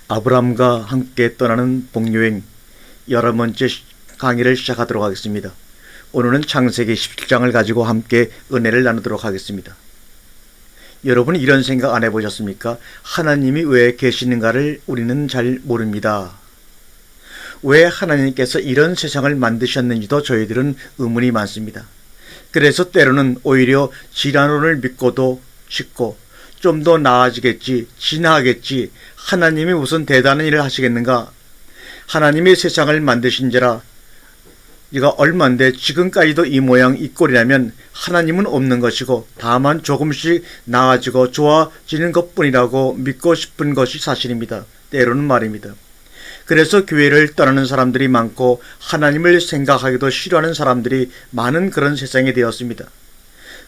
아브라함과 함께 떠나는 복여행 11번째 강의를 시작하도록 하겠습니다. 오늘은 창세기 17장을 가지고 함께 은혜를 나누도록 하겠습니다. 여러분 이런 생각 안 해보셨습니까? 하나님이 왜 계시는가를 우리는 잘 모릅니다. 왜 하나님께서 이런 세상을 만드셨는지도 저희들은 의문이 많습니다. 그래서 때로는 오히려 진화론을 믿고도 싶고 좀 더 나아지겠지, 진화하겠지, 하나님이 무슨 대단한 일을 하시겠는가? 하나님의 세상을 만드신지라 이가 얼만데 지금까지도 이 모양 이 꼴이라면 하나님은 없는 것이고 다만 조금씩 나아지고 좋아지는 것뿐이라고 믿고 싶은 것이 사실입니다. 때로는 말입니다. 그래서 교회를 떠나는 사람들이 많고 하나님을 생각하기도 싫어하는 사람들이 많은 그런 세상이 되었습니다.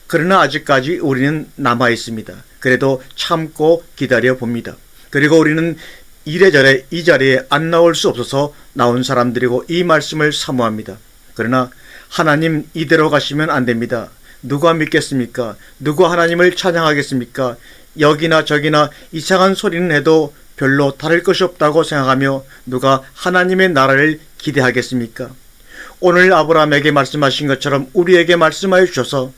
그러나 아직까지 우리는 남아 있습니다. 그래도 참고 기다려 봅니다. 그리고 우리는 이래저래 이 자리에 안 나올 수 없어서 나온 사람들이고 이 말씀을 사모합니다. 그러나 하나님 이대로 가시면 안 됩니다. 누가 믿겠습니까? 누가 하나님을 찬양하겠습니까? 여기나 저기나 이상한 소리는 해도 별로 다를 것이 없다고 생각하며 누가 하나님의 나라를 기대하겠습니까? 오늘 아브라함에게 말씀하신 것처럼 우리에게 말씀하여 주셔서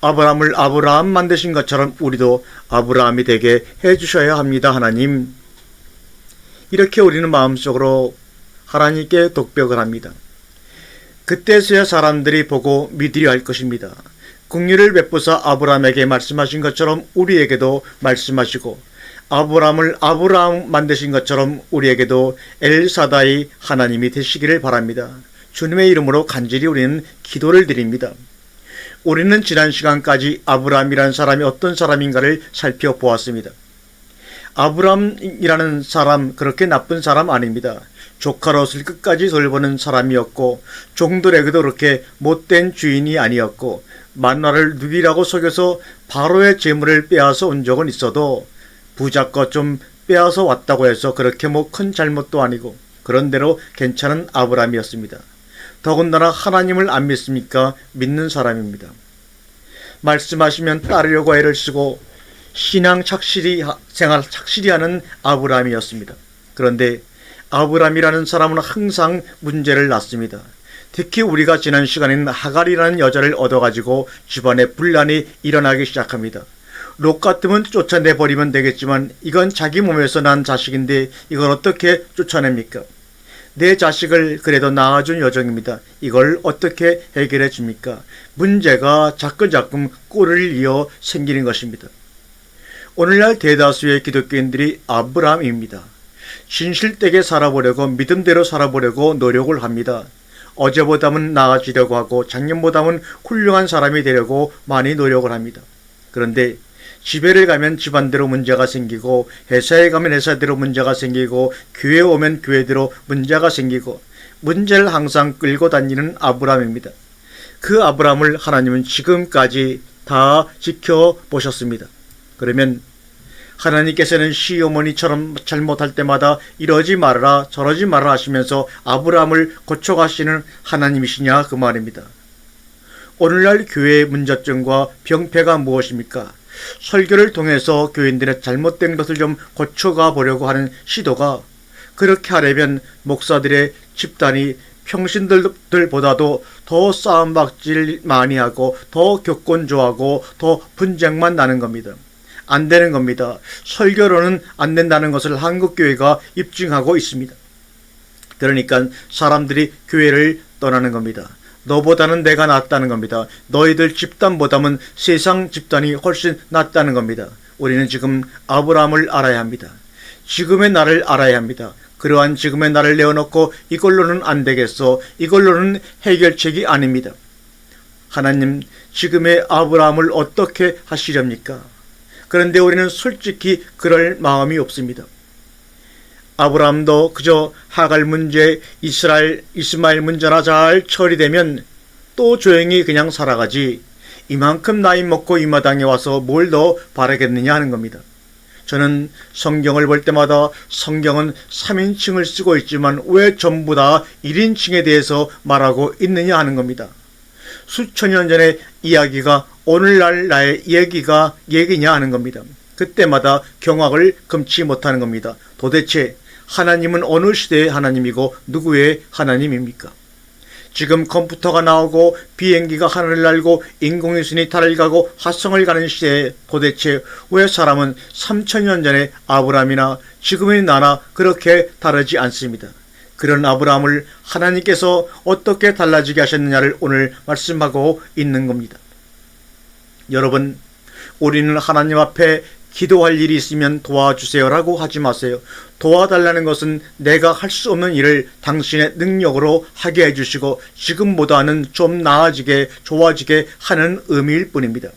아브라함을 아브라함 만드신 것처럼 우리도 아브라함이 되게 해주셔야 합니다. 하나님. 이렇게 우리는 마음속으로 하나님께 독백을 합니다. 그때서야 사람들이 보고 믿으려 할 것입니다. 긍휼을 베푸사 아브라함에게 말씀하신 것처럼 우리에게도 말씀하시고 아브라함을 아브라함 만드신 것처럼 우리에게도 엘사다이 하나님이 되시기를 바랍니다. 주님의 이름으로 간절히 우리는 기도를 드립니다. 우리는 지난 시간까지 아브라함이라는 사람이 어떤 사람인가를 살펴보았습니다. 아브라함이라는 사람 그렇게 나쁜 사람 아닙니다. 조카롯을 끝까지 돌보는 사람이었고 종들에게도 그렇게 못된 주인이 아니었고 만나를 누기라고 속여서 바로의 재물을 빼앗아 온 적은 있어도 부잣것 좀 빼앗아 왔다고 해서 그렇게 큰 잘못도 아니고 그런대로 괜찮은 아브라함이었습니다. 더군다나 하나님을 안 믿습니까? 믿는 사람입니다. 말씀하시면 따르려고 애를 쓰고 신앙 생활 착실히 하는 아브라함이었습니다. 그런데 아브라함이라는 사람은 항상 문제를 낳습니다. 특히 우리가 지난 시간에는 하갈이라는 여자를 얻어가지고 집안에 분란이 일어나기 시작합니다. 롯 같으면 쫓아내버리면 되겠지만 이건 자기 몸에서 난 자식인데 이걸 어떻게 쫓아냅니까? 내 자식을 그래도 낳아준 여정입니다. 이걸 어떻게 해결해 줍니까? 문제가 자꾸자꾸 꼴을 이어 생기는 것입니다. 오늘날 대다수의 기독교인들이 아브라함입니다. 진실되게 살아보려고 믿음대로 살아보려고 노력을 합니다. 어제보다는 나아지려고 하고 작년보다는 훌륭한 사람이 되려고 많이 노력을 합니다. 그런데 집에를 가면 집안대로 문제가 생기고 회사에 가면 회사대로 문제가 생기고 교회에 오면 교회대로 문제가 생기고 문제를 항상 끌고 다니는 아브라함입니다. 그 아브라함을 하나님은 지금까지 다 지켜보셨습니다. 그러면 하나님께서는 시어머니처럼 잘못할 때마다 이러지 말아라 저러지 말아라 하시면서 아브라함을 고쳐가시는 하나님이시냐 그 말입니다. 오늘날 교회의 문제점과 병폐가 무엇입니까? 설교를 통해서 교인들의 잘못된 것을 좀 고쳐가 보려고 하는 시도가 그렇게 하려면 목사들의 집단이 평신들보다도 더 싸움박질 많이 하고 더 격곤조하고 더 분쟁만 나는 겁니다. 안 되는 겁니다. 설교로는 안 된다는 것을 한국교회가 입증하고 있습니다. 그러니까 사람들이 교회를 떠나는 겁니다. 너보다는 내가 낫다는 겁니다. 너희들 집단보다는 세상 집단이 훨씬 낫다는 겁니다. 우리는 지금 아브라함을 알아야 합니다. 지금의 나를 알아야 합니다. 그러한 지금의 나를 내어놓고 이걸로는 안 되겠어. 이걸로는 해결책이 아닙니다. 하나님 지금의 아브라함을 어떻게 하시렵니까? 그런데 우리는 솔직히 그럴 마음이 없습니다. 아브라함도 그저 하갈 문제, 이스마엘 문제나 잘 처리되면 또 조용히 그냥 살아가지 이만큼 나이 먹고 이 마당에 와서 뭘 더 바라겠느냐 하는 겁니다. 저는 성경을 볼 때마다 성경은 3인칭을 쓰고 있지만 왜 전부 다 1인칭에 대해서 말하고 있느냐 하는 겁니다. 수천 년 전의 이야기가 오늘날 나의 얘기냐 하는 겁니다. 그때마다 경악을 금치 못하는 겁니다. 도대체 하나님은 어느 시대의 하나님이고 누구의 하나님입니까? 지금 컴퓨터가 나오고 비행기가 하늘을 날고 인공위성이 달을 가고 화성을 가는 시대에 도대체 왜 사람은 3000년 전에 아브라함이나 지금의 나나 그렇게 다르지 않습니다. 그런 아브라함을 하나님께서 어떻게 달라지게 하셨느냐를 오늘 말씀하고 있는 겁니다. 여러분, 우리는 하나님 앞에 기도할 일이 있으면 도와주세요라고 하지 마세요. 도와달라는 것은 내가 할 수 없는 일을 당신의 능력으로 하게 해주시고 지금보다는 좀 나아지게 좋아지게 하는 의미일 뿐입니다.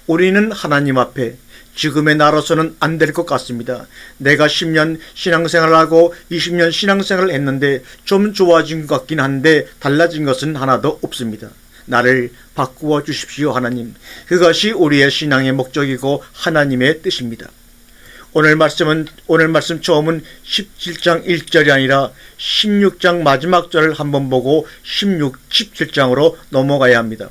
우리는 하나님 앞에 지금의 나로서는 안 될 것 같습니다. 내가 10년 신앙생활을 하고 20년 신앙생활을 했는데 좀 좋아진 것 같긴 한데 달라진 것은 하나도 없습니다. 나를 바꾸어 주십시오, 하나님. 그것이 우리의 신앙의 목적이고 하나님의 뜻입니다. 오늘 말씀 처음은 17장 1절이 아니라 16장 마지막 절을 한번 보고 17장으로 넘어가야 합니다.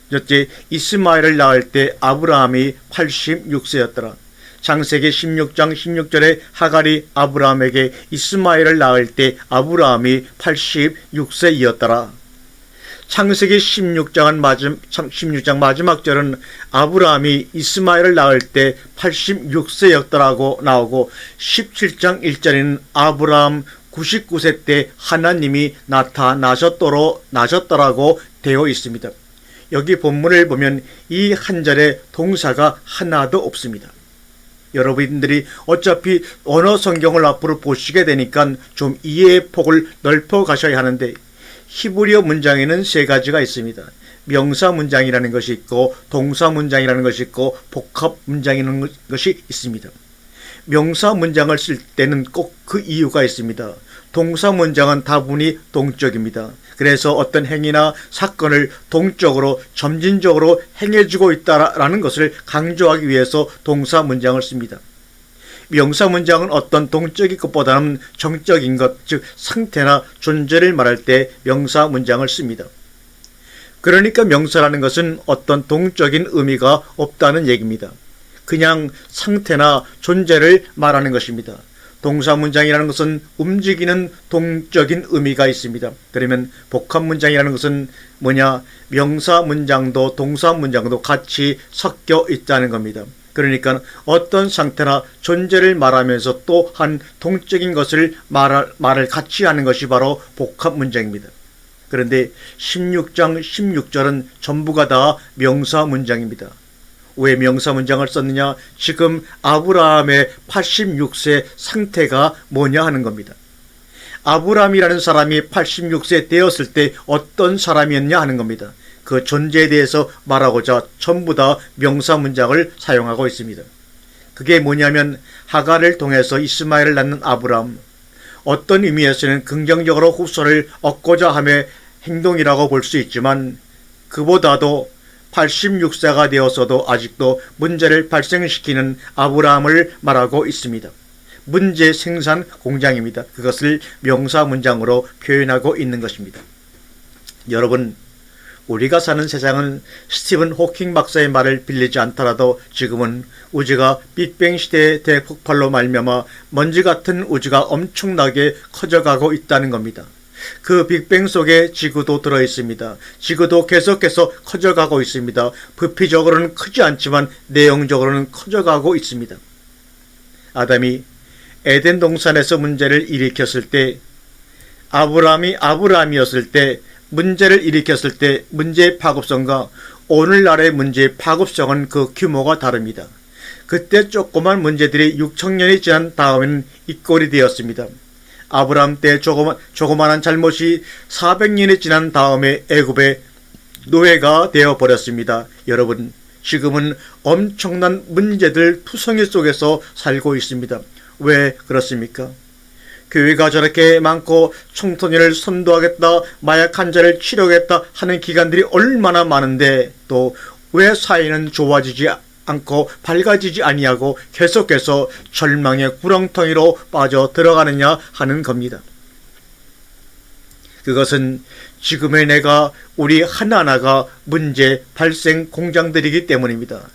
첫째, 이스마엘을 낳을 때 아브라함이 86세였더라. 창세기 16장 16절에 하갈이 아브라함에게 이스마엘을 낳을 때 아브라함이 86세이었더라. 창세기 16장 마지막 절은 아브라함이 이스마엘을 낳을 때 86세였더라고 나오고 17장 1절에는 아브라함 99세 때 하나님이 나셨더라고 되어 있습니다. 여기 본문을 보면 이 한 절에 동사가 하나도 없습니다. 여러분들이 어차피 언어 성경을 앞으로 보시게 되니까 좀 이해의 폭을 넓혀 가셔야 하는데 히브리어 문장에는 세 가지가 있습니다. 명사 문장이라는 것이 있고 동사 문장이라는 것이 있고 복합 문장이라는 것이 있습니다. 명사 문장을 쓸 때는 꼭 그 이유가 있습니다. 동사 문장은 다분히 동적입니다. 그래서 어떤 행위나 사건을 동적으로 점진적으로 행해주고 있다라는 것을 강조하기 위해서 동사 문장을 씁니다. 명사 문장은 어떤 동적인 것보다는 정적인 것, 즉 상태나 존재를 말할 때 명사 문장을 씁니다. 그러니까 명사라는 것은 어떤 동적인 의미가 없다는 얘기입니다. 그냥 상태나 존재를 말하는 것입니다. 동사 문장이라는 것은 움직이는 동적인 의미가 있습니다. 그러면 복합 문장이라는 것은 뭐냐? 명사 문장도 동사 문장도 같이 섞여 있다는 겁니다. 그러니까 어떤 상태나 존재를 말하면서 또한 동적인 것을 말을 같이 하는 것이 바로 복합 문장입니다. 그런데 16장 16절은 전부가 다 명사 문장입니다. 왜 명사 문장을 썼느냐? 지금 아브라함의 86세 상태가 뭐냐 하는 겁니다. 아브라함이라는 사람이 86세 되었을 때 어떤 사람이었냐 하는 겁니다. 그 존재에 대해서 말하고자 전부 다 명사 문장을 사용하고 있습니다. 그게 뭐냐면 하갈을 통해서 이스마엘을 낳는 아브라함, 어떤 의미에서는 긍정적으로 후손을 얻고자 함의 행동이라고 볼 수 있지만 그보다도 86세가 되었어도 아직도 문제를 발생시키는 아브라함을 말하고 있습니다. 문제 생산 공장입니다. 그것을 명사 문장으로 표현하고 있는 것입니다. 여러분, 우리가 사는 세상은 스티븐 호킹 박사의 말을 빌리지 않더라도 지금은 우주가 빅뱅 시대의 대폭발로 말미암아 먼지 같은 우주가 엄청나게 커져가고 있다는 겁니다. 그 빅뱅 속에 지구도 들어있습니다. 지구도 계속해서 커져가고 있습니다. 부피적으로는 크지 않지만 내용적으로는 커져가고 있습니다. 아담이 에덴 동산에서 문제를 일으켰을 때, 아브라함이 아브라함이었을 때, 문제를 일으켰을 때 문제의 파급성과 오늘날의 문제의 파급성은 그 규모가 다릅니다. 그때 조그만 문제들이 6천년이 지난 다음에는 이꼴이 되었습니다. 아브라함 때 조그만한 잘못이 400년이 지난 다음에 애굽의 노예가 되어버렸습니다. 여러분, 지금은 엄청난 문제들 투성이 속에서 살고 있습니다. 왜 그렇습니까? 교회가 저렇게 많고 청소년을 선도하겠다, 마약 환자를 치료하겠다 하는 기관들이 얼마나 많은데 또 왜 사회는 좋아지지 않고 밝아지지 아니하고 계속해서 절망의 구렁텅이로 빠져 들어가느냐 하는 겁니다. 그것은 지금의 내가 우리 하나하나가 문제 발생 공장들이기 때문입니다.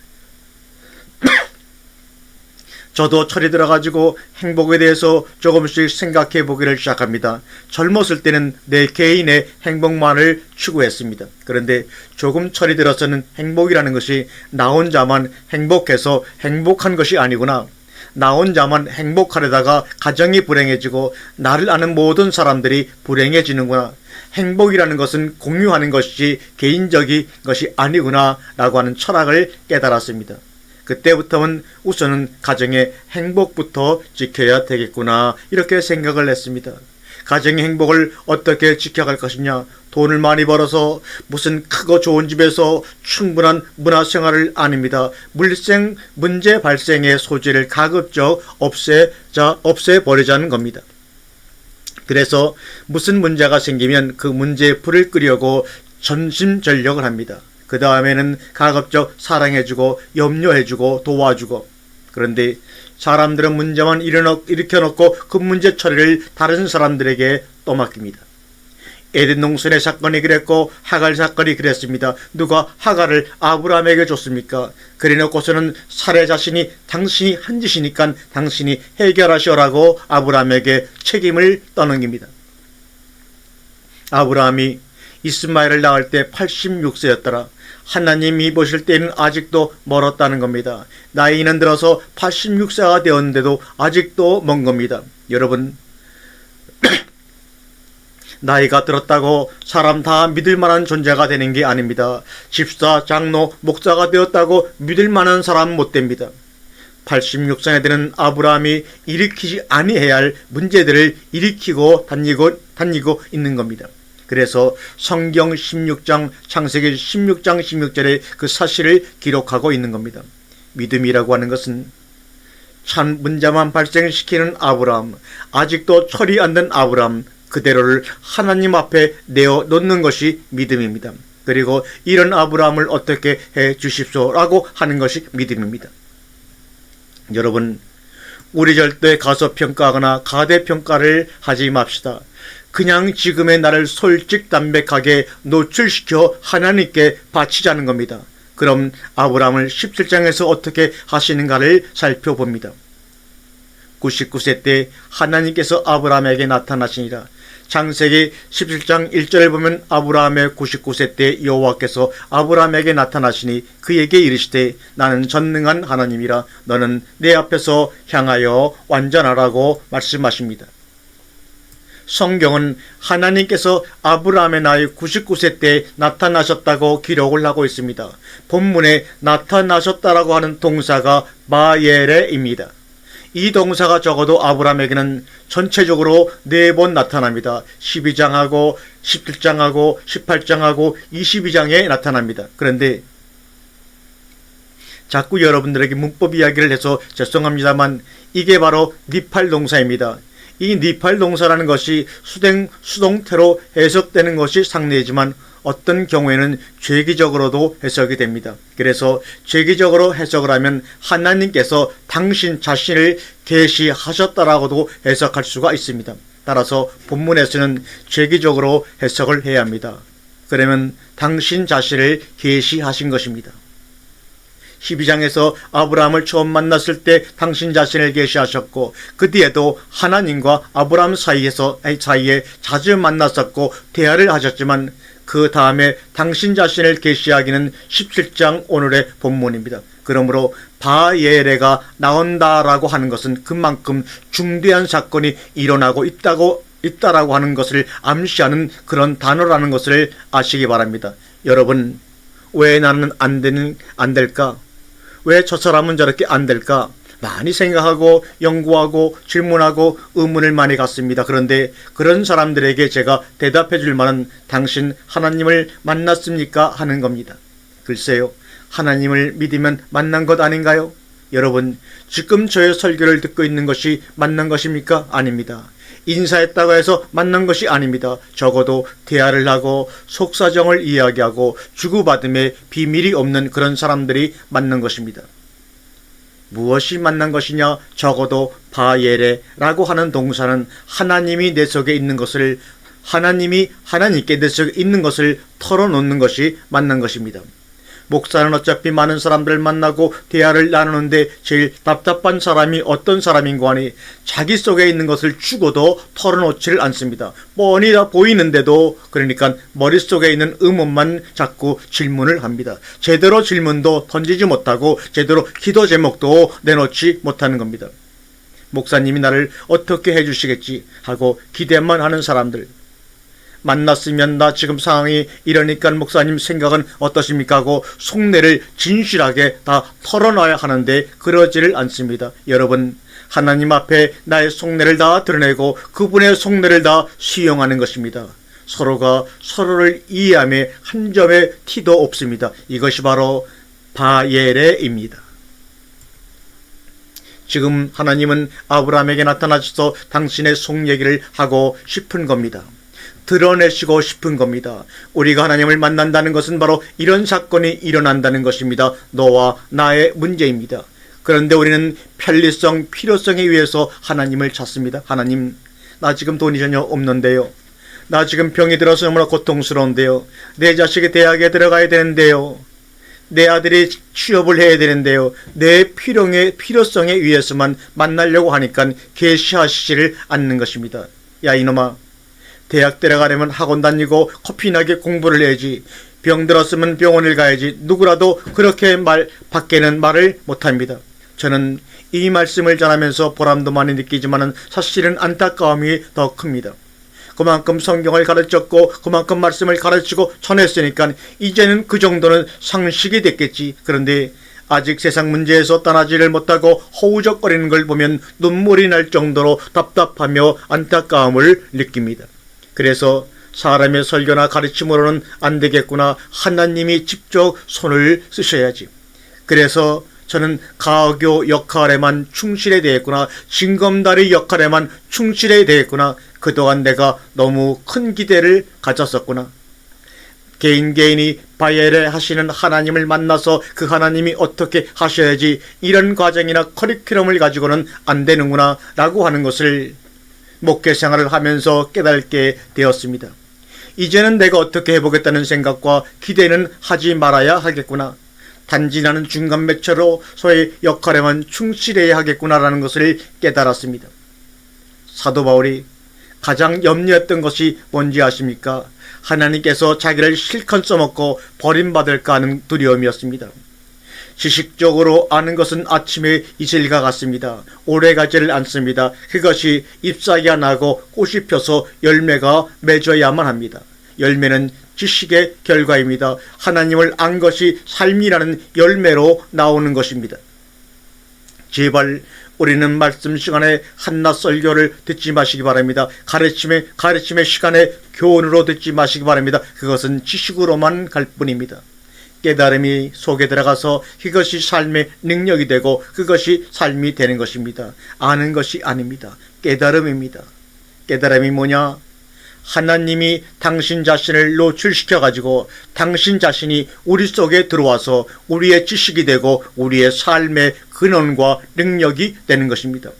저도 철이 들어가지고 행복에 대해서 조금씩 생각해 보기를 시작합니다. 젊었을 때는 내 개인의 행복만을 추구했습니다. 그런데 조금 철이 들어서는 행복이라는 것이 나 혼자만 행복해서 행복한 것이 아니구나. 나 혼자만 행복하려다가 가정이 불행해지고 나를 아는 모든 사람들이 불행해지는구나. 행복이라는 것은 공유하는 것이지 개인적인 것이 아니구나 라고 하는 철학을 깨달았습니다. 그때부터는 우선은 가정의 행복부터 지켜야 되겠구나 이렇게 생각을 했습니다. 가정의 행복을 어떻게 지켜갈 것이냐. 돈을 많이 벌어서 무슨 크고 좋은 집에서 충분한 문화생활을 아닙니다. 문제 발생의 소지를 가급적 없애버리자는 겁니다. 그래서 무슨 문제가 생기면 그 문제에 불을 끄려고 전심전력을 합니다. 그 다음에는 가급적 사랑해주고 염려해주고 도와주고. 그런데 사람들은 문제만 일으켜놓고 그 문제 처리를 다른 사람들에게 떠맡깁니다. 에덴 동산의 사건이 그랬고 하갈 사건이 그랬습니다. 누가 하갈을 아브라함에게 줬습니까? 그래놓고서는 사례 자신이 당신이 한 짓이니까 당신이 해결하셔라고 아브라함에게 책임을 떠넘깁니다. 아브라함이 이스마엘을 낳을 때 86세였더라. 하나님이 보실 때는 아직도 멀었다는 겁니다. 나이는 들어서 86세가 되었는데도 아직도 먼 겁니다. 여러분, 나이가 들었다고 사람 다 믿을 만한 존재가 되는 게 아닙니다. 집사, 장로, 목사가 되었다고 믿을 만한 사람은 못 됩니다. 86세에 되는 아브라함이 일으키지 아니해야 할 문제들을 일으키고 다니고 있는 겁니다. 그래서 성경 16장 창세기 16장 16절에 그 사실을 기록하고 있는 겁니다. 믿음이라고 하는 것은 참 문제만 발생시키는 아브라함, 아직도 철이 안 든 아브라함 그대로를 하나님 앞에 내어놓는 것이 믿음입니다. 그리고 이런 아브라함을 어떻게 해 주십시오라고 하는 것이 믿음입니다. 여러분, 우리 절대 가소평가하거나 가대평가를 하지 맙시다. 그냥 지금의 나를 솔직담백하게 노출시켜 하나님께 바치자는 겁니다. 그럼 아브라함을 17장에서 어떻게 하시는가를 살펴봅니다. 99세 때 하나님께서 아브라함에게 나타나시니라. 창세기 17장 1절을 보면 아브라함의 99세 때 여호와께서 아브라함에게 나타나시니 그에게 이르시되 나는 전능한 하나님이라 너는 내 앞에서 향하여 완전하라고 말씀하십니다. 성경은 하나님께서 아브라함의 나이 99세 때 나타나셨다고 기록을 하고 있습니다. 본문에 나타나셨다라고 하는 동사가 마예레입니다. 이 동사가 적어도 아브라함에게는 전체적으로 4번 나타납니다. 12장하고 17장하고 18장하고 22장에 나타납니다. 그런데 자꾸 여러분들에게 문법 이야기를 해서 죄송합니다만 이게 바로 니팔 동사입니다. 이 니팔 동사라는 것이 수동태로 해석되는 것이 상례이지만 어떤 경우에는 죄기적으로도 해석이 됩니다. 그래서 죄기적으로 해석을 하면 하나님께서 당신 자신을 계시하셨다라고도 해석할 수가 있습니다. 따라서 본문에서는 죄기적으로 해석을 해야 합니다. 그러면 당신 자신을 계시하신 것입니다. 12장에서 아브라함을 처음 만났을 때 당신 자신을 계시하셨고 그 뒤에도 하나님과 아브라함 사이에 자주 만났었고 대화를 하셨지만 그 다음에 당신 자신을 계시하기는 17장 오늘의 본문입니다. 그러므로 바예레가 나온다라고 하는 것은 그만큼 중대한 사건이 일어나고 있다라고 하는 것을 암시하는 그런 단어라는 것을 아시기 바랍니다. 여러분, 왜 나는 안 될까? 왜 저 사람은 저렇게 안 될까? 많이 생각하고 연구하고 질문하고 의문을 많이 갖습니다. 그런데 그런 사람들에게 제가 대답해 줄 만한 당신 하나님을 만났습니까? 하는 겁니다. 글쎄요, 하나님을 믿으면 만난 것 아닌가요? 여러분, 지금 저의 설교를 듣고 있는 것이 만난 것입니까? 아닙니다. 인사했다고 해서 만난 것이 아닙니다. 적어도 대화를 하고 속사정을 이야기하고 주고받음에 비밀이 없는 그런 사람들이 만난 것입니다. 무엇이 만난 것이냐? 적어도 바예레라고 하는 동사는 하나님이 내 속에 있는 것을, 하나님이 하나님께 내 속에 있는 것을 털어놓는 것이 만난 것입니다. 목사는 어차피 많은 사람들을 만나고 대화를 나누는데 제일 답답한 사람이 어떤 사람인고 하니 자기 속에 있는 것을 죽어도 털어놓지를 않습니다. 뻔히 다 보이는데도 그러니까 머릿속에 있는 의문만 자꾸 질문을 합니다. 제대로 질문도 던지지 못하고 제대로 기도 제목도 내놓지 못하는 겁니다. 목사님이 나를 어떻게 해주시겠지 하고 기대만 하는 사람들, 만났으면 나 지금 상황이 이러니까 목사님 생각은 어떠십니까 하고 속내를 진실하게 다 털어놔야 하는데 그러지를 않습니다. 여러분, 하나님 앞에 나의 속내를 다 드러내고 그분의 속내를 다 수용하는 것입니다. 서로가 서로를 이해함에 한 점의 티도 없습니다. 이것이 바로 바예레입니다. 지금 하나님은 아브라함에게 나타나셔서 당신의 속 얘기를 하고 싶은 겁니다. 드러내시고 싶은 겁니다. 우리가 하나님을 만난다는 것은 바로 이런 사건이 일어난다는 것입니다. 너와 나의 문제입니다. 그런데 우리는 편리성, 필요성에 의해서 하나님을 찾습니다. 하나님, 나 지금 돈이 전혀 없는데요. 나 지금 병이 들어서 너무나 고통스러운데요. 내 자식이 대학에 들어가야 되는데요. 내 아들이 취업을 해야 되는데요. 내 필요성에 의해서만 만나려고 하니까 계시하시지를 않는 것입니다. 야 이놈아, 대학 들어가려면 학원 다니고 커피나게 공부를 해야지. 병 들었으면 병원을 가야지. 누구라도 그렇게 밖에는 말을 못합니다. 저는 이 말씀을 전하면서 보람도 많이 느끼지만 사실은 안타까움이 더 큽니다. 그만큼 성경을 가르쳤고 그만큼 말씀을 가르치고 전했으니까 이제는 그 정도는 상식이 됐겠지. 그런데 아직 세상 문제에서 떠나지를 못하고 허우적거리는 걸 보면 눈물이 날 정도로 답답하며 안타까움을 느낍니다. 그래서 사람의 설교나 가르침으로는 안 되겠구나. 하나님이 직접 손을 쓰셔야지. 그래서 저는 가교 역할에만 충실해야 되겠구나. 징검다리 역할에만 충실해야 되겠구나. 그동안 내가 너무 큰 기대를 가졌었구나. 개인이 바예레 하시는 하나님을 만나서 그 하나님이 어떻게 하셔야지 이런 과정이나 커리큘럼을 가지고는 안 되는구나 라고 하는 것을 목회 생활을 하면서 깨닫게 되었습니다. 이제는 내가 어떻게 해보겠다는 생각과 기대는 하지 말아야 하겠구나. 단지 나는 중간 매체로 소의 역할에만 충실해야 하겠구나라는 것을 깨달았습니다. 사도 바울이 가장 염려했던 것이 뭔지 아십니까? 하나님께서 자기를 실컷 써먹고 버림받을까 하는 두려움이었습니다. 지식적으로 아는 것은 아침의 이슬과 같습니다. 오래가지를 않습니다. 그것이 잎사귀 안 나고 꽃이 펴서 열매가 맺어야만 합니다. 열매는 지식의 결과입니다. 하나님을 안 것이 삶이라는 열매로 나오는 것입니다. 제발 우리는 말씀 시간에 한낮 설교를 듣지 마시기 바랍니다. 가르침의 시간에 교훈으로 듣지 마시기 바랍니다. 그것은 지식으로만 갈 뿐입니다. 깨달음이 속에 들어가서 그것이 삶의 능력이 되고 그것이 삶이 되는 것입니다. 아는 것이 아닙니다. 깨달음입니다. 깨달음이 뭐냐? 하나님이 당신 자신을 노출시켜가지고 당신 자신이 우리 속에 들어와서 우리의 지식이 되고 우리의 삶의 근원과 능력이 되는 것입니다.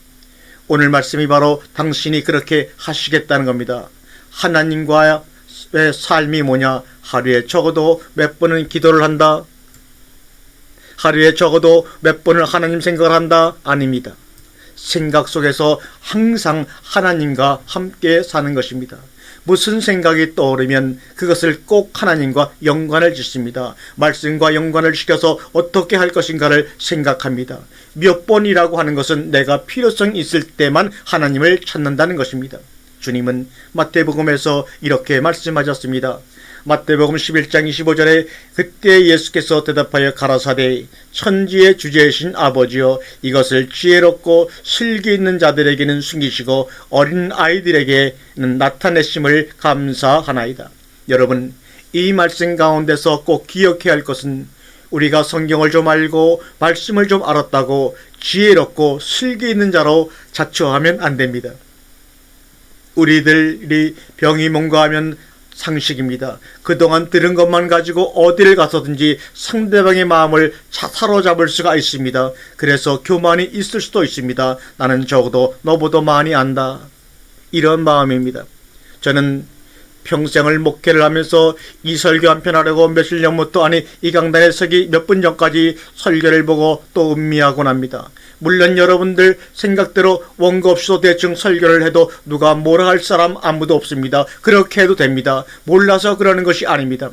오늘 말씀이 바로 당신이 그렇게 하시겠다는 겁니다. 하나님과의 삶이 뭐냐? 하루에 적어도 몇 번은 기도를 한다? 하루에 적어도 몇 번을 하나님 생각을 한다? 아닙니다. 생각 속에서 항상 하나님과 함께 사는 것입니다. 무슨 생각이 떠오르면 그것을 꼭 하나님과 연관을 짓습니다. 말씀과 연관을 시켜서 어떻게 할 것인가를 생각합니다. 몇 번이라고 하는 것은 내가 필요성이 있을 때만 하나님을 찾는다는 것입니다. 주님은 마태복음에서 이렇게 말씀하셨습니다. 마태복음 11장 25절에 그때 예수께서 대답하여 가라사대 천지의 주제이신 아버지여 이것을 지혜롭고 슬기 있는 자들에게는 숨기시고 어린 아이들에게는 나타내심을 감사하나이다. 여러분, 이 말씀 가운데서 꼭 기억해야 할 것은 우리가 성경을 좀 알고 말씀을 좀 알았다고 지혜롭고 슬기 있는 자로 자처하면 안 됩니다. 우리들이 병이 뭔가 하면 상식입니다. 그동안 들은 것만 가지고 어디를 가서든지 상대방의 마음을 사로잡을 수가 있습니다. 그래서 교만이 있을 수도 있습니다. 나는 적어도 너보다 많이 안다. 이런 마음입니다. 저는 평생을 목회를 하면서 이 설교 한 편 하려고 몇십 년부터, 아니 이 강단에 서기 몇 분 전까지 설교를 보고 또 음미하곤 합니다. 물론 여러분들 생각대로 원고 없이도 대충 설교를 해도 누가 뭐라 할 사람 아무도 없습니다. 그렇게 해도 됩니다. 몰라서 그러는 것이 아닙니다.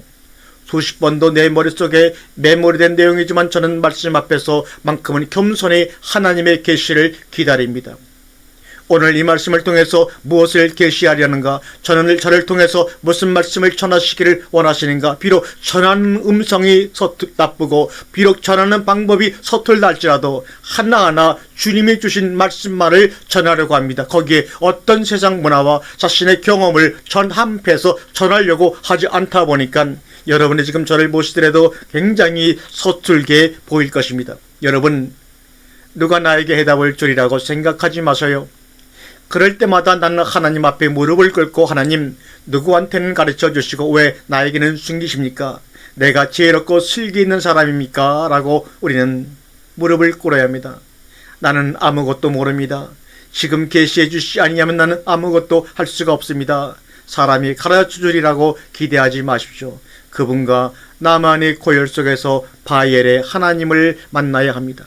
수십 번도 내 머릿속에 메모리된 내용이지만 저는 말씀 앞에서 만큼은 겸손히 하나님의 계시를 기다립니다. 오늘 이 말씀을 통해서 무엇을 계시하려는가? 저를 통해서 무슨 말씀을 전하시기를 원하시는가? 비록 전하는 음성이 나쁘고 비록 전하는 방법이 서툴다 할지라도 하나하나 주님이 주신 말씀만을 전하려고 합니다. 거기에 어떤 세상 문화와 자신의 경험을 전함해서 전하려고 하지 않다 보니까 여러분이 지금 저를 보시더라도 굉장히 서툴게 보일 것입니다. 여러분, 누가 나에게 해답을 주리라고 생각하지 마세요. 그럴 때마다 나는 하나님 앞에 무릎을 꿇고, 하나님, 누구한테는 가르쳐 주시고 왜 나에게는 숨기십니까? 내가 지혜롭고 슬기 있는 사람입니까? 라고 우리는 무릎을 꿇어야 합니다. 나는 아무것도 모릅니다. 지금 계시해 주시지 아니하면 나는 아무것도 할 수가 없습니다. 사람이 가르쳐 주리라고 기대하지 마십시오. 그분과 나만의 고열 속에서 바엘의 하나님을 만나야 합니다.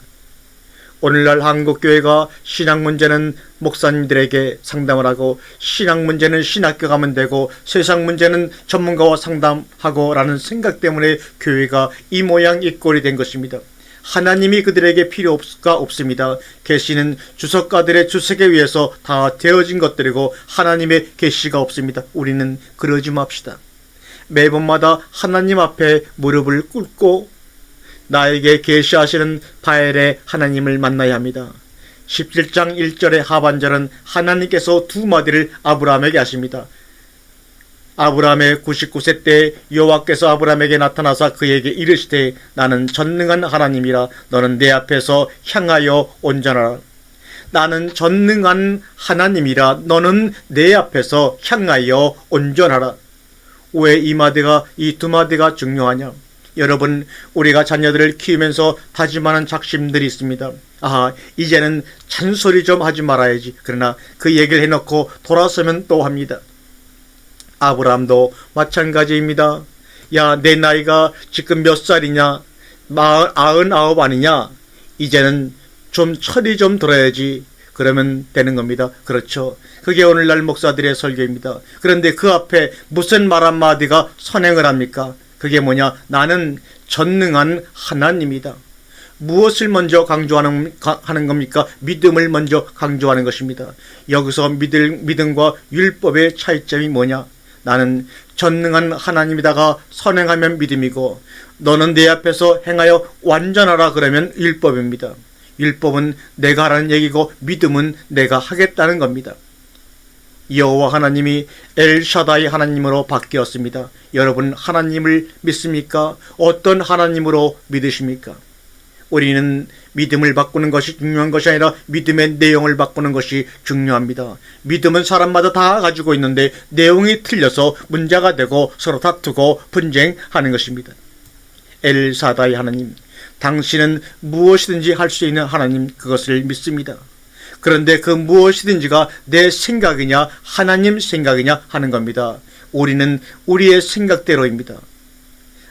오늘날 한국교회가 신앙 문제는 목사님들에게 상담을 하고, 신앙 문제는 신학교 가면 되고, 세상 문제는 전문가와 상담하고 라는 생각 때문에 교회가 이 모양 이 꼴이 된 것입니다. 하나님이 그들에게 필요가 없습니다. 계시는 주석가들의 주석에 의해서 다 되어진 것들이고 하나님의 계시가 없습니다. 우리는 그러지 맙시다. 매번마다 하나님 앞에 무릎을 꿇고 나에게 계시하시는 바엘의 하나님을 만나야 합니다. 17장 1절의 하반절은 하나님께서 두 마디를 아브라함에게 하십니다. 아브라함의 99세 때 여호와께서 아브라함에게 나타나사 그에게 이르시되 나는 전능한 하나님이라 너는 내 앞에서 향하여 온전하라. 나는 전능한 하나님이라 너는 내 앞에서 향하여 온전하라. 왜 이 두 마디가 중요하냐? 여러분, 우리가 자녀들을 키우면서 다짐하는 작심들이 있습니다. 이제는 잔소리 좀 하지 말아야지. 그러나 그 얘기를 해놓고 돌아서면 또 합니다. 아브라함도 마찬가지입니다. 야, 내 나이가 지금 몇 살이냐? 99 아니냐? 이제는 좀 철이 좀 들어야지. 그러면 되는 겁니다. 그렇죠. 그게 오늘날 목사들의 설교입니다. 그런데 그 앞에 무슨 말 한마디가 선행을 합니까? 그게 뭐냐? 나는 전능한 하나님이다. 무엇을 먼저 강조하는 겁니까? 믿음을 먼저 강조하는 것입니다. 여기서 믿음과 율법의 차이점이 뭐냐? 나는 전능한 하나님이다가 선행하면 믿음이고, 너는 내 앞에서 행하여 완전하라 그러면 율법입니다. 율법은 내가 하라는 얘기고 믿음은 내가 하겠다는 겁니다. 여호와 하나님이 엘샤다이 하나님으로 바뀌었습니다. 여러분, 하나님을 믿습니까? 어떤 하나님으로 믿으십니까? 우리는 믿음을 바꾸는 것이 중요한 것이 아니라 믿음의 내용을 바꾸는 것이 중요합니다. 믿음은 사람마다 다 가지고 있는데 내용이 틀려서 문제가 되고 서로 다투고 분쟁하는 것입니다. 엘사다이 하나님, 당신은 무엇이든지 할 수 있는 하나님, 그것을 믿습니다. 그런데 그 무엇이든지가 내 생각이냐 하나님 생각이냐 하는 겁니다. 우리는 우리의 생각대로입니다.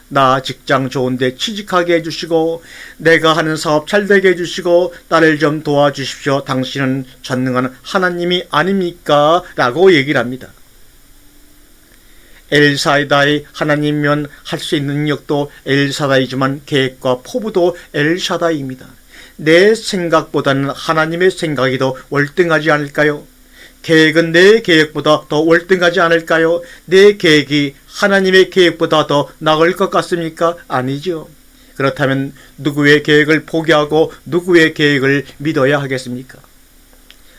나 직장 좋은데 취직하게 해주시고, 내가 하는 사업 잘되게 해주시고, 나를 좀 도와주십시오. 당신은 전능한 하나님이 아닙니까? 라고 얘기를 합니다. 엘사다이 하나님이면 할 수 있는 능력도 엘사다이지만 계획과 포부도 엘샤다이입니다. 내 생각보다는 하나님의 생각이 더 월등하지 않을까요? 계획은 내 계획보다 더 월등하지 않을까요? 내 계획이 하나님의 계획보다 더 나을 것 같습니까? 아니죠. 그렇다면 누구의 계획을 포기하고 누구의 계획을 믿어야 하겠습니까?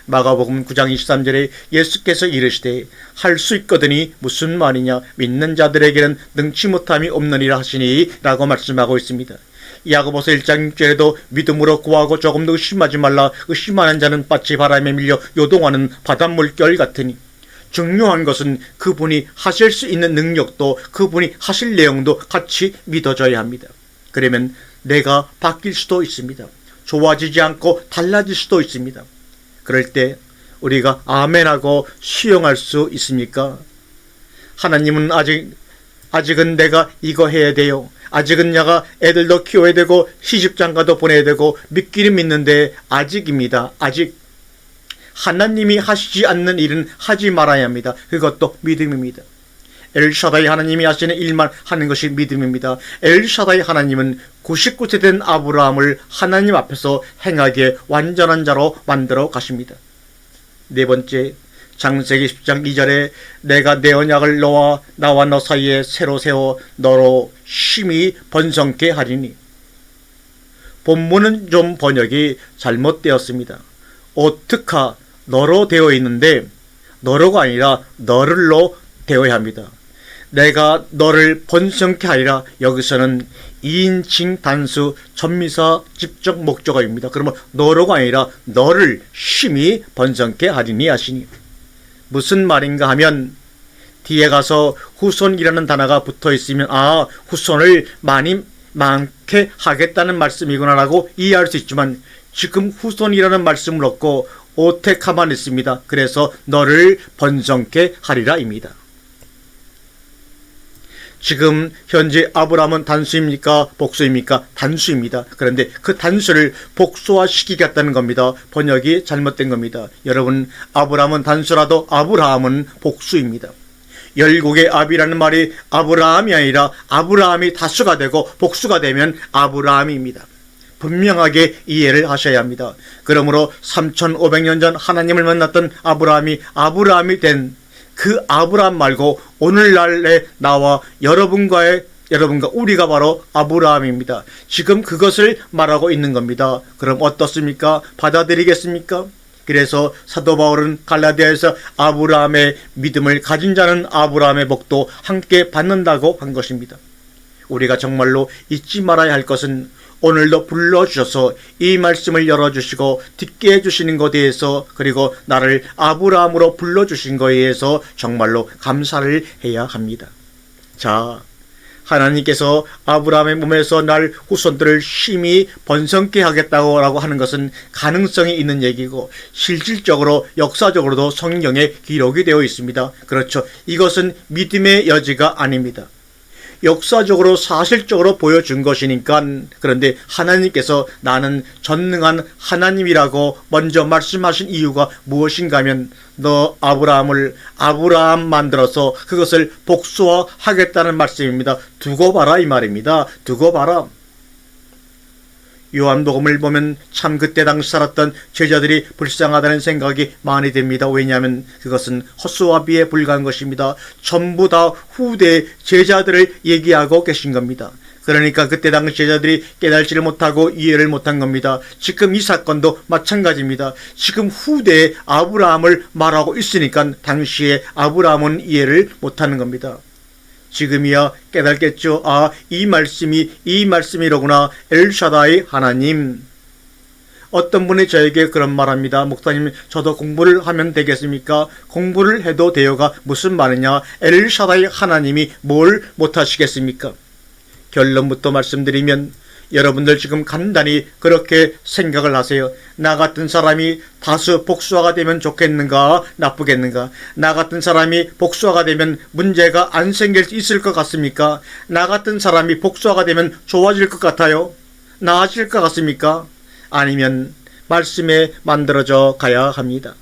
마가복음 9장 23절에 예수께서 이르시되 할 수 있거든이 무슨 말이냐? 믿는 자들에게는 능치 못함이 없느니라 하시니 라고 말씀하고 있습니다. 야고보서 1장 6절에도 믿음으로 구하고 조금도 의심하지 말라. 의심하는 자는 마치 바람에 밀려 요동하는 바닷물결 같으니. 중요한 것은 그분이 하실 수 있는 능력도 그분이 하실 내용도 같이 믿어져야 합니다. 그러면 내가 바뀔 수도 있습니다. 좋아지지 않고 달라질 수도 있습니다. 그럴 때 우리가 아멘하고 수용할 수 있습니까? 하나님은 아직은 내가 이거 해야 돼요. 아직은 내가 애들도 키워야 되고 시집장가도 보내야 되고 믿기는 믿는데 아직입니다. 아직. 하나님이 하시지 않는 일은 하지 말아야 합니다. 그것도 믿음입니다. 엘샤다이 하나님이 하시는 일만 하는 것이 믿음입니다. 엘샤다이 하나님은 99세 된 아브라함을 하나님 앞에서 행하기에 완전한 자로 만들어 가십니다. 네 번째, 창세기 10장 2절에 내가 내 언약을 나와 너 사이에 새로 세워 너로 심히 번성케 하리니. 본문은 좀 번역이 잘못되었습니다. 오트카 너로 되어 있는데 너로가 아니라 너를로 되어야 합니다. 내가 너를 번성케 하리라. 여기서는 2인칭 단수 전미사 직접 목적어입니다. 그러면 너로가 아니라 너를 심히 번성케 하리니 하시니. 무슨 말인가 하면 뒤에 가서 후손이라는 단어가 붙어 있으면 후손을 많게 하겠다는 말씀이구나 라고 이해할 수 있지만 지금 후손이라는 말씀을 얻고 오테카만 있습니다. 그래서 너를 번성케 하리라 입니다. 지금 현재 아브라함은 단수입니까? 복수입니까? 단수입니다. 그런데 그 단수를 복수화시키겠다는 겁니다. 번역이 잘못된 겁니다. 여러분, 아브라함은 단수라도 아브라함은 복수입니다. 열국의 압이라는 말이 아브라함이 아니라 아브라함이 다수가 되고 복수가 되면 아브라함입니다. 분명하게 이해를 하셔야 합니다. 그러므로 3500년 전 하나님을 만났던 아브라함이 된 그 아브라함 말고 오늘날의 나와 여러분과 우리가 바로 아브라함입니다. 지금 그것을 말하고 있는 겁니다. 그럼 어떻습니까? 받아들이겠습니까? 그래서 사도 바울은 갈라디아에서 아브라함의 믿음을 가진 자는 아브라함의 복도 함께 받는다고 한 것입니다. 우리가 정말로 잊지 말아야 할 것은 오늘도 불러주셔서 이 말씀을 열어주시고 듣게 해주시는 것에 대해서, 그리고 나를 아브라함으로 불러주신 것에 대해서 정말로 감사를 해야 합니다. 자, 하나님께서 아브라함의 몸에서 날 후손들을 심히 번성케 하겠다고 하는 것은 가능성이 있는 얘기고 실질적으로 역사적으로도 성경에 기록이 되어 있습니다. 그렇죠. 이것은 믿음의 여지가 아닙니다. 역사적으로 사실적으로 보여준 것이니까. 그런데 하나님께서 나는 전능한 하나님이라고 먼저 말씀하신 이유가 무엇인가 하면 너 아브라함 만들어서 그것을 복수화하겠다는 말씀입니다. 두고 봐라 이 말입니다. 두고 봐라. 요한복음을 보면 참 그때 당시 살았던 제자들이 불쌍하다는 생각이 많이 듭니다. 왜냐하면 그것은 헛수와 비에 불과한 것입니다. 전부 다 후대 제자들을 얘기하고 계신 겁니다. 그러니까 그때 당시 제자들이 깨달지를 못하고 이해를 못한 겁니다. 지금 이 사건도 마찬가지입니다. 지금 후대의 아브라함을 말하고 있으니까 당시에 아브라함은 이해를 못하는 겁니다. 지금이야 깨달겠죠. 이 말씀이로구나. 엘샤다이 하나님. 어떤 분이 저에게 그런 말합니다. 목사님, 저도 공부를 하면 되겠습니까? 공부를 해도 돼요가 무슨 말이냐? 엘샤다이 하나님이 뭘 못하시겠습니까? 결론부터 말씀드리면 여러분들 지금 간단히 그렇게 생각을 하세요. 나 같은 사람이 다수 복수화가 되면 좋겠는가 나쁘겠는가? 나 같은 사람이 복수화가 되면 문제가 안 생길 수 있을 것 같습니까? 나 같은 사람이 복수화가 되면 좋아질 것 같아요? 나아질 것 같습니까? 아니면 말씀에 만들어져 가야 합니다.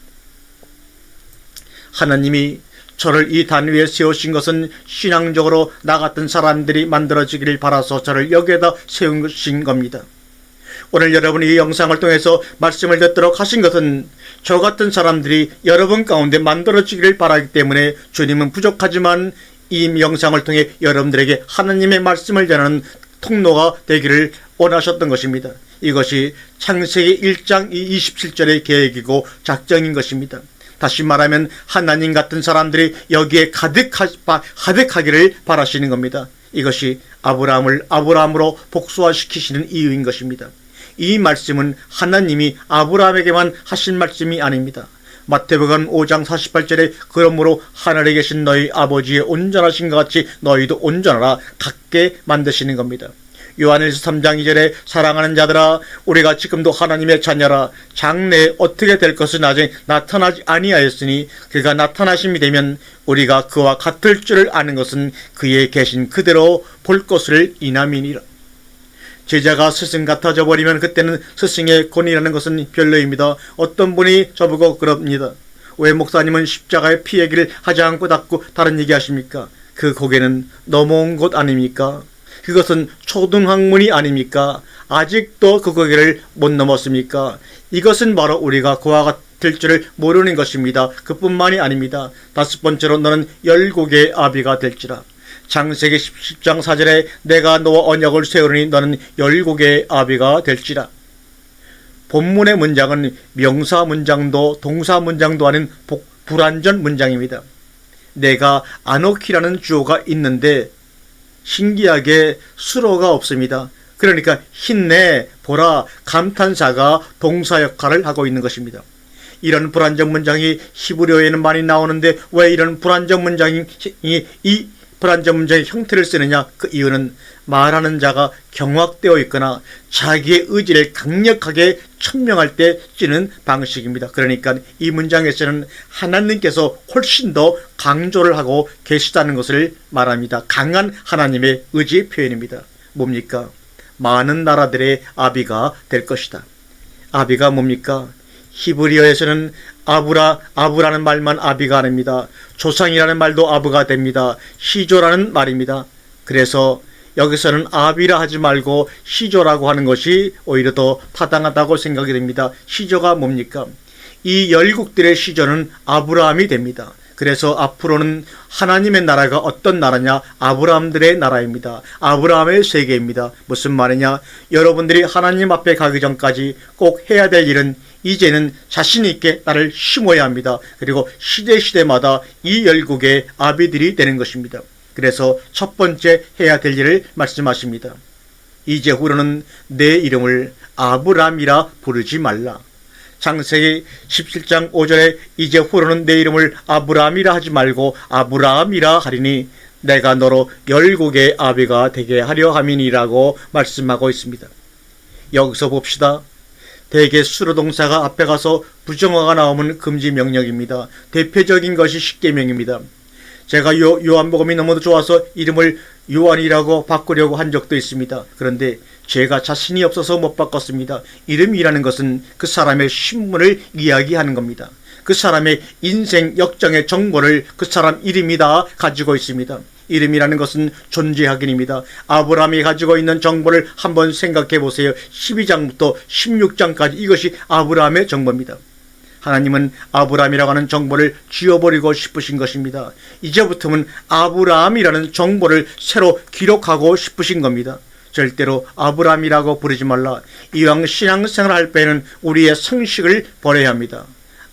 하나님이 저를 이 단 위에 세우신 것은 신앙적으로 나 같은 사람들이 만들어지기를 바라서 저를 여기에다 세우신 겁니다. 오늘 여러분이 이 영상을 통해서 말씀을 듣도록 하신 것은 저 같은 사람들이 여러분 가운데 만들어지기를 바라기 때문에 주님은 부족하지만 이 영상을 통해 여러분들에게 하나님의 말씀을 전하는 통로가 되기를 원하셨던 것입니다. 이것이 창세기 1장 27절의 계획이고 작정인 것입니다. 다시 말하면 하나님 같은 사람들이 여기에 가득하기를 바라시는 겁니다. 이것이 아브라함을 아브라함으로 복수화시키시는 이유인 것입니다. 이 말씀은 하나님이 아브라함에게만 하신 말씀이 아닙니다. 마태복음 5장 48절에 그러므로 하늘에 계신 너희 아버지의 온전하신 것 같이 너희도 온전하라 같게 만드시는 겁니다. 요한일서 3장 2절에 사랑하는 자들아 우리가 지금도 하나님의 자녀라. 장래에 어떻게 될 것은 아직 나타나지 아니하였으니 그가 나타나심이 되면 우리가 그와 같을 줄을 아는 것은 그의 계신 그대로 볼 것을 인함이니라. 제자가 스승 같아져 버리면 그때는 스승의 권위라는 것은 별로입니다. 어떤 분이 저보고 그럽니다. 왜 목사님은 십자가의 피 얘기를 하지 않고 자꾸 다른 얘기 하십니까? 그 고개는 넘어온 것 아닙니까? 그것은 초등학문이 아닙니까? 아직도 그 고개를 못 넘었습니까? 이것은 바로 우리가 그와 같을 줄을 모르는 것입니다. 그뿐만이 아닙니다. 다섯 번째로 너는 열국의 아비가 될지라. 창세기 10장 4절에 내가 너와 언약을 세우리니 너는 열국의 아비가 될지라. 본문의 문장은 명사 문장도 동사 문장도 아닌 불완전 문장입니다. 내가 아노키라는 주어가 있는데 신기하게 수로가 없습니다. 그러니까 힘내, 보라, 감탄사가 동사 역할을 하고 있는 것입니다. 이런 불완전 문장이 히브리어에는 많이 나오는데 왜 이런 불완전 문장이 이 불완전 문장의 형태를 쓰느냐? 그 이유는 말하는 자가 경악되어 있거나 자기의 의지를 강력하게 천명할 때 쓰는 방식입니다. 그러니까 이 문장에서는 하나님께서 훨씬 더 강조를 하고 계시다는 것을 말합니다. 강한 하나님의 의지 표현입니다. 뭡니까? 많은 나라들의 아비가 될 것이다. 아비가 뭡니까? 히브리어에서는 아부라는 말만 아비가 아닙니다. 조상이라는 말도 아부가 됩니다. 시조라는 말입니다. 그래서 여기서는 아비라 하지 말고 시조라고 하는 것이 오히려 더 타당하다고 생각이 됩니다. 시조가 뭡니까? 이 열국들의 시조는 아브라함이 됩니다. 그래서 앞으로는 하나님의 나라가 어떤 나라냐? 아브라함들의 나라입니다. 아브라함의 세계입니다. 무슨 말이냐? 여러분들이 하나님 앞에 가기 전까지 꼭 해야 될 일은 이제는 자신 있게 나를 심어야 합니다. 그리고 시대마다 이 열국의 아비들이 되는 것입니다. 그래서 첫 번째 해야 될 일을 말씀하십니다. 이제후로는 내 이름을 아브람이라 부르지 말라. 창세기 17장 5절에 이제후로는 내 이름을 아브람이라 하지 말고 아브라함이라 하리니 내가 너로 열국의 아비가 되게 하려 함이니라고 말씀하고 있습니다. 여기서 봅시다. 대개 수로동사가 앞에 가서 부정어가 나오면 금지 명령입니다. 대표적인 것이 십계명입니다. 제가 요한복음이 너무도 좋아서 이름을 요한이라고 바꾸려고 한 적도 있습니다. 그런데 제가 자신이 없어서 못 바꿨습니다. 이름이라는 것은 그 사람의 신분을 이야기하는 겁니다. 그 사람의 인생 역정의 정보를 그 사람 이름이 다 가지고 있습니다. 이름이라는 것은 존재 확인입니다. 아브라함이 가지고 있는 정보를 한번 생각해 보세요. 12장부터 16장까지 이것이 아브라함의 정보입니다. 하나님은 아브라함이라고 하는 정보를 지워버리고 싶으신 것입니다. 이제부터는 아브라함이라는 정보를 새로 기록하고 싶으신 겁니다. 절대로 아브라함이라고 부르지 말라. 이왕 신앙생활 할 때는 우리의 상식을 버려야 합니다.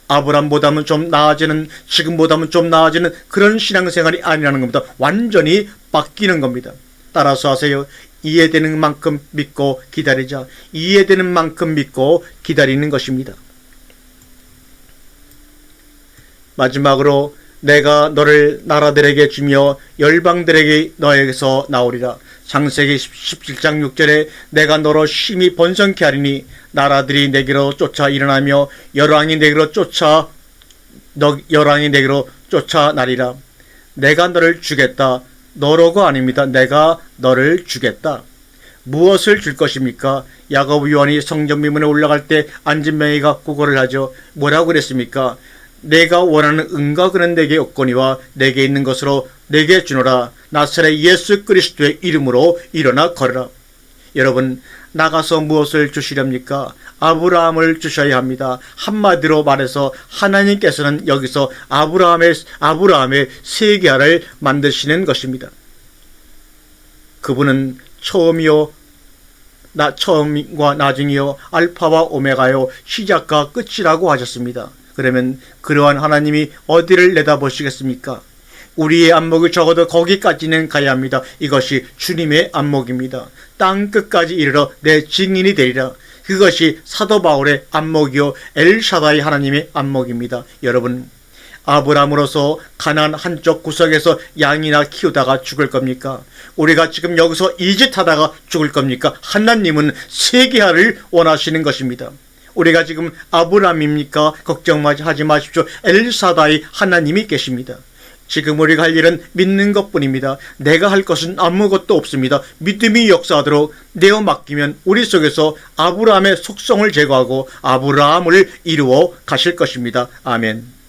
아브라함보다는 좀 나아지는, 지금보다는 좀 나아지는 그런 신앙생활이 아니라는 겁니다. 완전히 바뀌는 겁니다. 따라서 하세요. 이해되는 만큼 믿고 기다리자. 이해되는 만큼 믿고 기다리는 것입니다. 마지막으로 내가 너를 나라들에게 주며 열방들에게 너에게서 나오리라. 창세기 17장 6절에 내가 너로 심히 번성케 하리니 나라들이 내게로 쫓아 일어나며 열왕이 내게로 쫓아나리라. 내가 너를 주겠다. 너로가 아닙니다. 내가 너를 주겠다. 무엇을 줄 것입니까? 야고보 요한이 성전 미문에 올라갈 때 안진뱅이가 구걸을 하죠. 뭐라고 그랬습니까? 내가 원하는 은과 금은 내게 없거니와 내게 있는 것으로 내게 주노라. 나사렛 예수 그리스도의 이름으로 일어나 걸어라. 여러분, 나가서 무엇을 주시렵니까? 아브라함을 주셔야 합니다. 한마디로 말해서 하나님께서는 여기서 아브라함의 세계화를 만드시는 것입니다. 그분은 처음이요 처음과 나중이요 알파와 오메가요 시작과 끝이라고 하셨습니다. 그러면 그러한 하나님이 어디를 내다보시겠습니까? 우리의 안목이 적어도 거기까지는 가야 합니다. 이것이 주님의 안목입니다. 땅 끝까지 이르러 내 증인이 되리라. 그것이 사도 바울의 안목이요 엘샤다이 하나님의 안목입니다. 여러분, 아브라함으로서 가나안 한쪽 구석에서 양이나 키우다가 죽을 겁니까? 우리가 지금 여기서 이 짓 하다가 죽을 겁니까? 하나님은 세계화를 원하시는 것입니다. 우리가 지금 아브라함입니까? 걱정하지 마십시오. 엘사다이 하나님이 계십니다. 지금 우리가 할 일은 믿는 것뿐입니다. 내가 할 것은 아무것도 없습니다. 믿음이 역사하도록 내어 맡기면 우리 속에서 아브라함의 속성을 제거하고 아브라함을 이루어 가실 것입니다. 아멘.